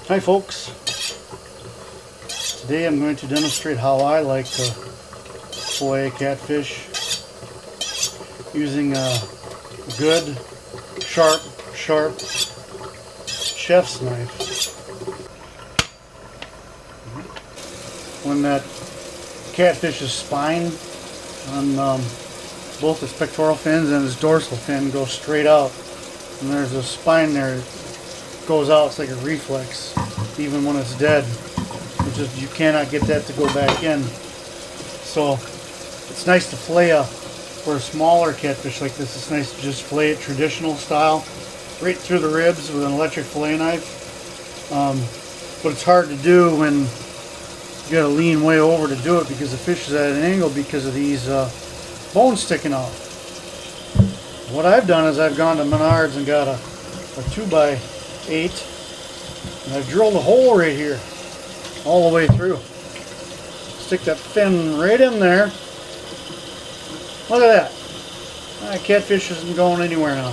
Hi folks, today I'm going to demonstrate how I like to fillet catfish using a good sharp chef's knife. When that catfish's spine on both its pectoral fins and its dorsal fin goes straight out, and there's a spine there that goes out, it's like a reflex. Even when it's dead, you cannot get that to go back in. So it's nice to fillet for a smaller catfish like this. It's nice to just fillet it traditional style, right through the ribs with an electric fillet knife. But it's hard to do when you got to lean way over to do it because the fish is at an angle because of these bones sticking out. What I've done is I've gone to Menards and got a 2x8. And I've drilled a hole right here, all the way through. Stick that fin right in there. Look at that. That catfish isn't going anywhere now.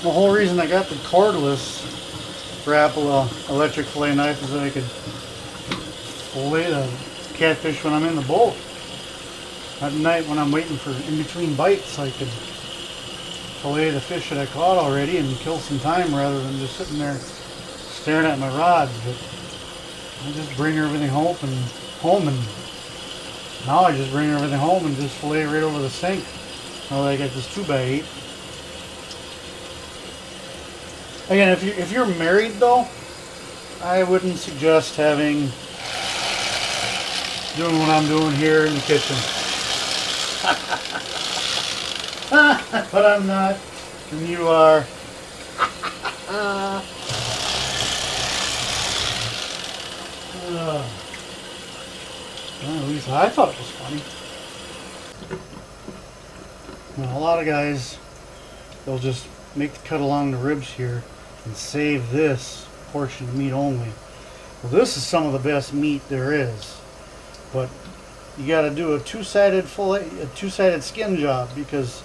The whole reason I got the cordless Rapala electric fillet knife is that I could fillet the catfish when I'm in the boat. At night when I'm waiting for in between bites, I could fillet the fish that I caught already and kill some time rather than just sitting there staring at my rods. But I just bring everything home and now I just bring everything home and just fillet right over the sink. Now that I got this 2x8. Again, if you're married though, I wouldn't suggest doing what I'm doing here in the kitchen. But I'm not, and you are. Well, at least I thought it was funny. Now, a lot of guys, they'll just make the cut along the ribs here and save this portion of meat only. Well, this is some of the best meat there is, but you got to do a two-sided skin job because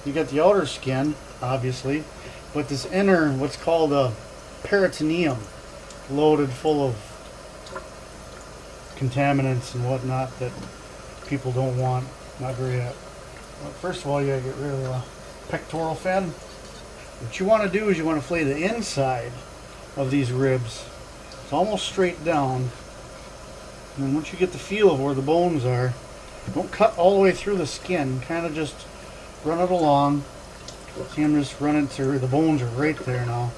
you got the outer skin, obviously, but this inner, what's called a peritoneum, loaded full of contaminants and whatnot that people don't want. Not very. Well, first of all, you got to get rid of the pectoral fin. What you want to do is you want to fillet the inside of these ribs. It's almost straight down. And then once you get the feel of where the bones are, don't cut all the way through the skin. Kind of just run it along. See, I'm just running through. The bones are right there now.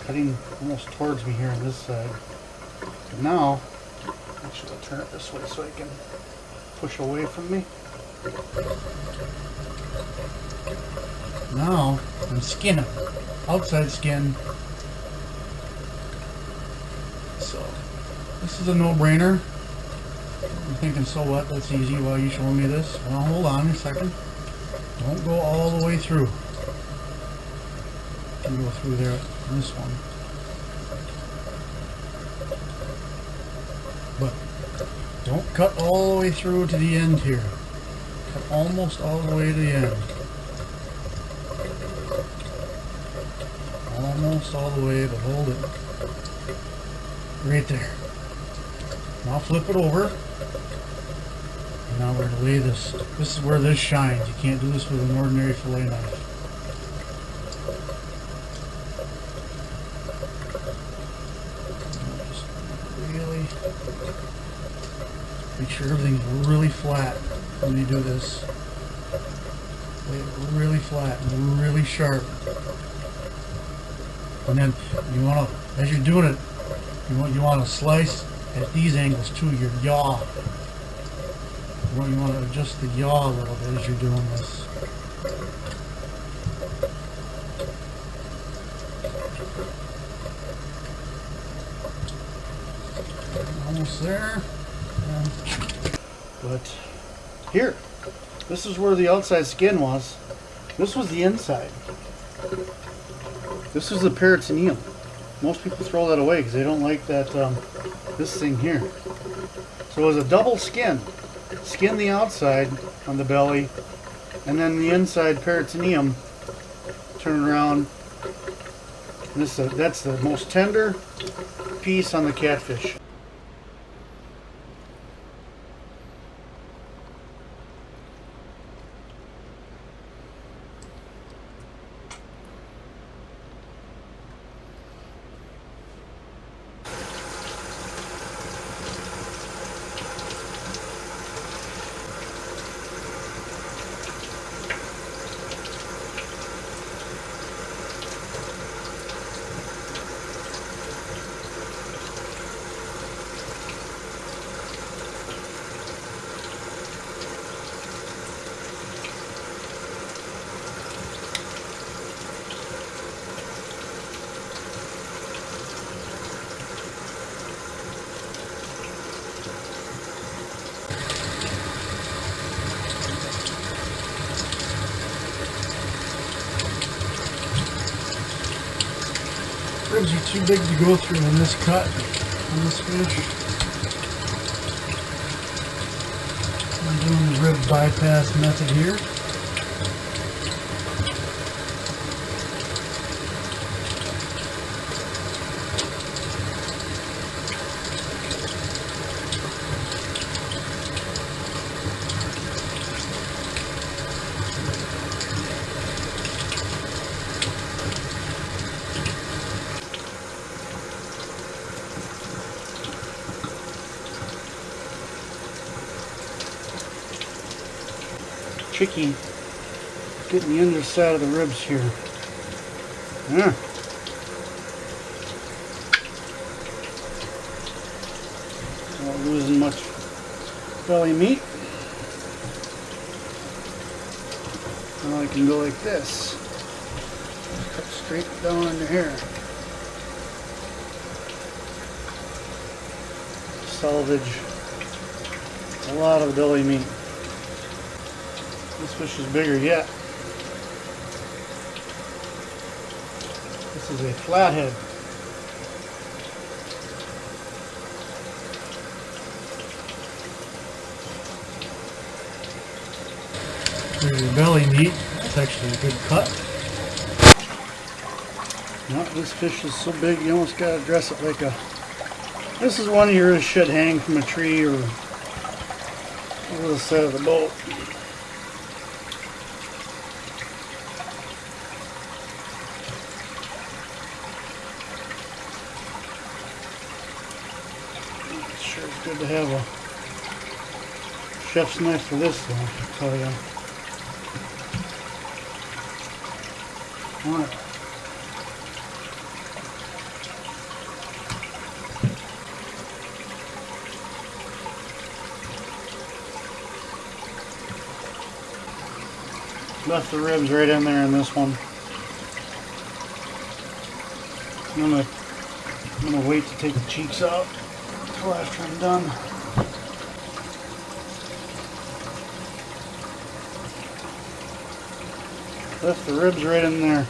Cutting almost towards me here on this side. But now, actually I'll turn it this way so I can push away from me. Now, I'm skinning. Outside skin. So, this is a no-brainer. I'm thinking, so what? That's easy. Why are you showing me this? Well, hold on a second. Don't go all the way through. You can go through there on this one. But don't cut all the way through to the end here. Cut almost all the way to the end. Almost all the way, but hold it. Right there. Now flip it over. And now we're going to lay this. This is where this shines. You can't do this with an ordinary fillet knife. Just really make sure everything's really flat when you do this. Lay it really flat and really sharp. And then you want to, as you're doing it, you want to slice at these angles too, your yaw. You want to adjust the yaw a little bit as you're doing this. Almost there. But here, this is where the outside skin was. This was the inside. This is the peritoneum. Most people throw that away because they don't like that this thing here. So it was a double skin. Skin the outside on the belly, and then the inside peritoneum. Turn it around. And that's the most tender piece on the catfish. Ribs are too big to go through in this cut on this fish. I'm doing the rib bypass method here. Tricky getting the underside of the ribs here. Yeah. Not losing much belly meat. Now I can go like this. Cut straight down into here. Salvage a lot of belly meat. This fish is bigger yet. This is a flathead. There's your belly meat. That's actually a good cut. No, this fish is so big you almost gotta dress it like a... This is one of yours should hang from a tree or over the side of the boat. Sure it's good to have a chef's knife for this though, I'll tell you. Alright. Left the ribs right in there in this one. I'm gonna wait to take the cheeks out until after I'm done. Left the ribs right in there.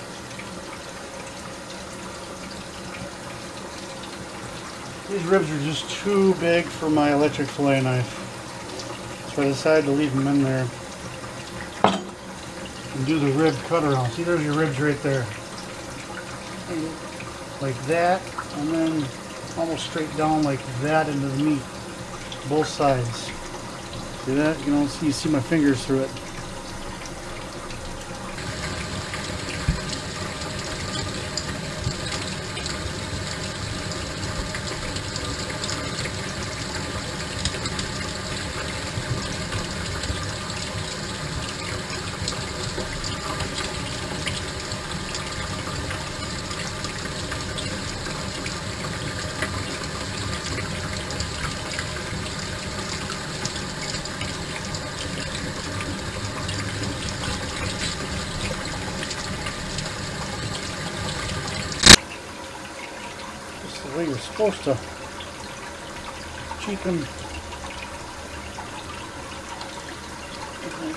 These ribs are just too big for my electric fillet knife, so I decided to leave them in there and do the rib cut around. See, there's your ribs right there. And like that, and then almost straight down like that into the meat. Both sides. See that? You see my fingers through it. way you're supposed to cheek them.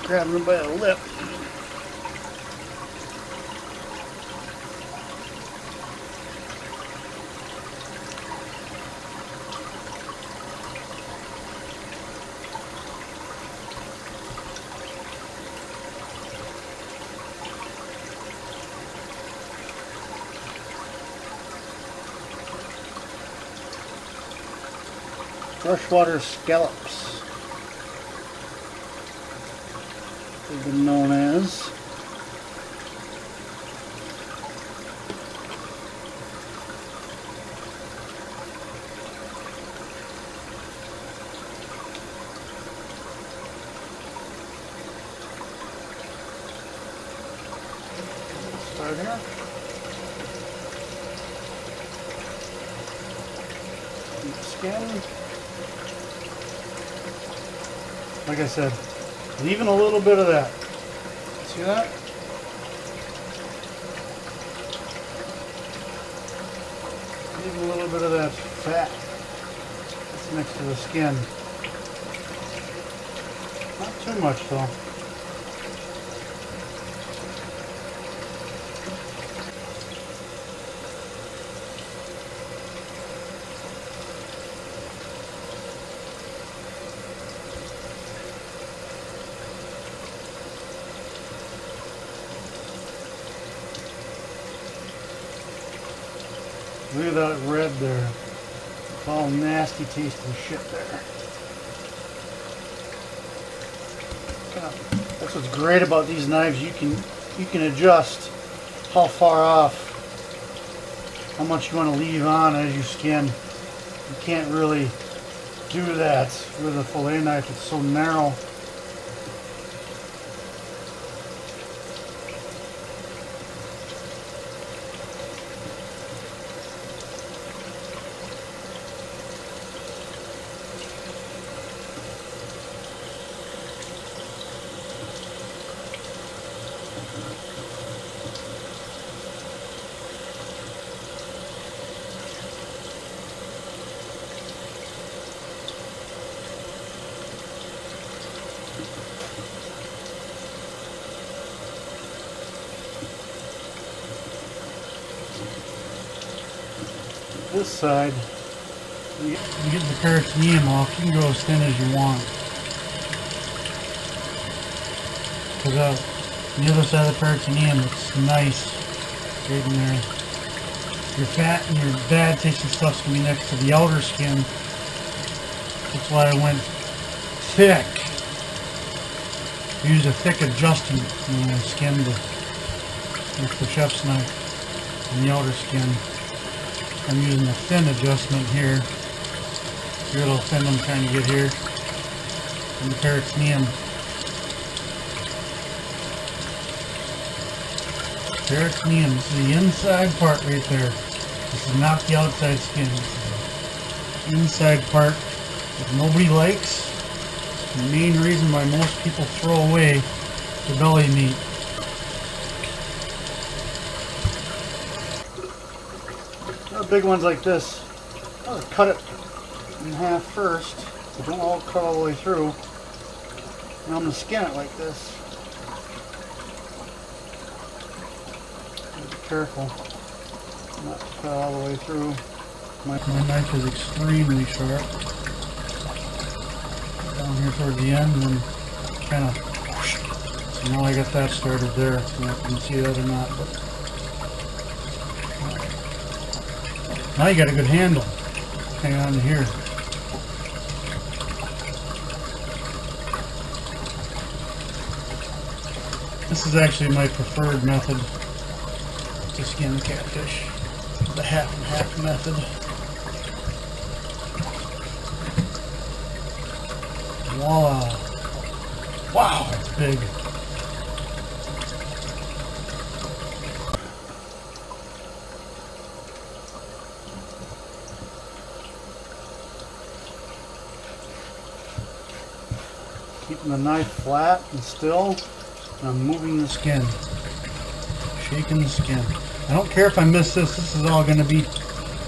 Grabbing them by the lip. Freshwater scallops, they've been known as. Start here. Skin. Like I said, leaving a little bit of that. See that? Leave a little bit of that fat that's next to the skin. Not too much though. Look at that red there. It's all nasty tasting shit there. That's what's great about these knives. You can adjust how far off, how much you want to leave on as you skin. You can't really do that with a fillet knife. It's so narrow. This side, you get the peritoneum off, you can go as thin as you want. Because on the other side of the peritoneum, it's nice right in there. Your fat and your bad tasting stuff's going to be next to the outer skin. That's why I went thick. Use a thick adjustment when I skinned with the chef's knife and the outer skin. I'm using a thin adjustment here. See how thin I'm trying to get here. And the peritoneum. Peritoneum, this is the inside part right there. This is not the outside skin. This is the inside part that nobody likes. The main reason why most people throw away the belly meat. Big ones like this, I'll cut it in half first, so don't all cut all the way through. And I'm going to skin it like this. Be careful not to cut all the way through. My knife is extremely sharp. Down here toward the end, and then kind of whoosh. So now I got that started there. I don't know if you can see that or not, but now you got a good handle. Hang on to here. This is actually my preferred method to skin catfish. The half and half method. Voila! Wow, it's big. Keeping the knife flat and still, and I'm moving the skin, shaking the skin. I don't care if I miss this. This is all going to be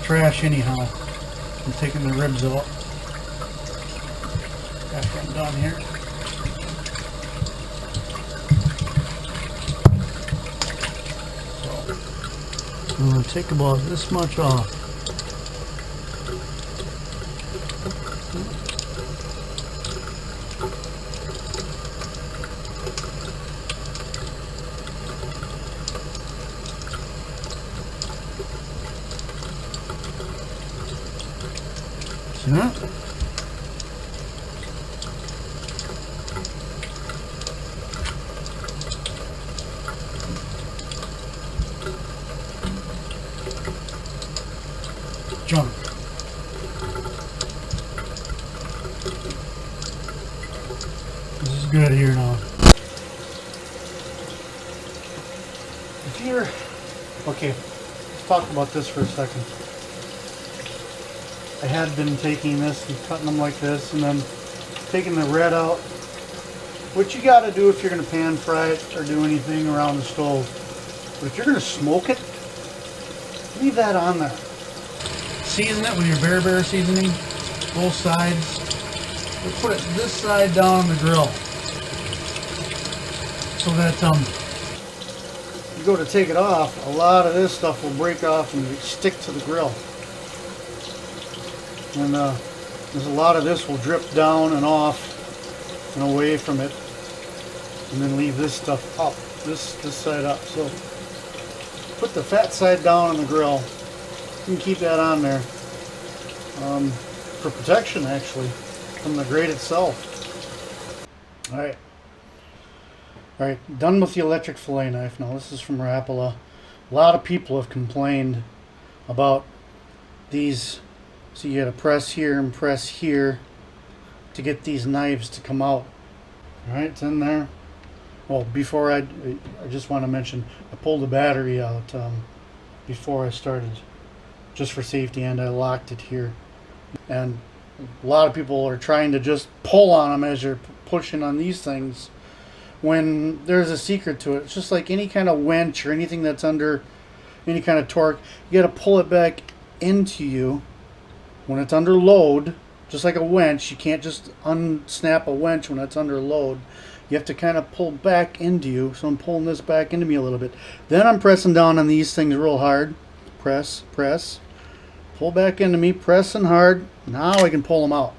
trash anyhow. I'm taking the ribs out after I'm done here. So I'm going to take about this much off. See that? Junk. This is good here now. If you're okay, let's talk about this for a second. I had been taking this and cutting them like this and then taking the red out. What you got to do if you're going to pan fry it or do anything around the stove. But if you're going to smoke it, leave that on there. Season it with your bear seasoning, both sides. We'll put it this side down on the grill so that you go to take it off, a lot of this stuff will break off and stick to the grill. And there's a lot of this will drip down and off and away from it, and then leave this stuff up, this side up. So put the fat side down on the grill. You can keep that on there for protection, actually, from the grate itself. All right, done with the electric fillet knife. Now this is from Rapala. A lot of people have complained about these. So you got to press here and press here to get these knives to come out. All right, it's in there. Well, before I just want to mention, I pulled the battery out before I started, just for safety, and I locked it here. And a lot of people are trying to just pull on them as you're pushing on these things, when there's a secret to it. It's just like any kind of winch or anything that's under any kind of torque. You got to pull it back into you when it's under load, just like a winch. You can't just unsnap a winch when it's under load. You have to kind of pull back into you. So I'm pulling this back into me a little bit. Then I'm pressing down on these things real hard. Press, press. Pull back into me, pressing hard. Now I can pull them out.